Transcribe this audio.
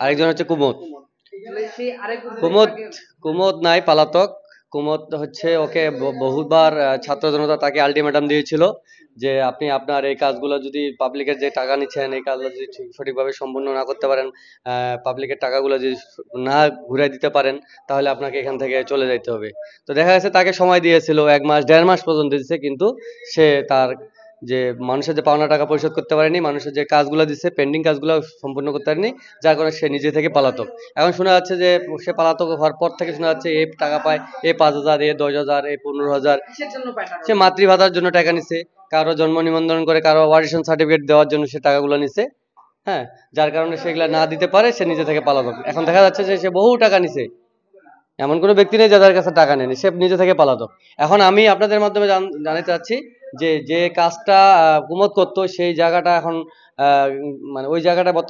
আরেকজন হচ্ছে কুমুদ। কুমুদ কুমুদ নাই, পালাতক। কুমুদ হচ্ছে ওকে বহুবার ছাত্র জনতা তাকে আলটিমেটাম দিয়েছিল যে আপনি আপনার এই কাজগুলো যদি পাবলিকের যে টাকা নিচ্ছেন এই কাজগুলো যদি সঠিকভাবে সম্পূর্ণ না করতে পারেন, পাবলিকের টাকাগুলো যদি না ঘুরে দিতে পারেন, তাহলে আপনাকে এখান থেকে চলে যেতে হবে। তো দেখা যাচ্ছে তাকে সময় দিয়েছিল 1 মাস 1.5 মাস পর্যন্ত দিচ্ছে, কিন্তু সে তার যে মানুষের যে পাওনা টাকা পরিশোধ করতে পারেনি, মানুষের যে কাজগুলো দিচ্ছে পেন্ডিং কাজগুলো সম্পূর্ণ করতে পারেনি, যার কারণে সে নিজে থেকে পলাতক। এখন শোনা যাচ্ছে যে সে পলাতক হওয়ার পর থেকে শোনা যাচ্ছে এ টাকা পায়, এ 5,000, এ 10,000, এ 15,000। সে মাতৃভাতার জন্য টাকা নিছে, কারো জন্ম নিবন্ধন করে, কারো অডিশন সার্টিফিকেট দেওয়ার জন্য সে টাকাগুলো নিছে। হ্যাঁ, যার কারণে সেগুলা না দিতে পারে, সে নিজে থেকে পলাতক। এখন দেখা যাচ্ছে যে সে বহু টাকা নিছে, এমন কোনো ব্যক্তি নেই যাদের কাছে টাকা নেয়নি, সে নিজে থেকে পালাতক। এখন আমি আপনাদের মাধ্যমে জানাতে চাচ্ছি যে যে কাজটা কুমুদ করতো সেই জায়গাটা এখন মানে ওই জায়গাটা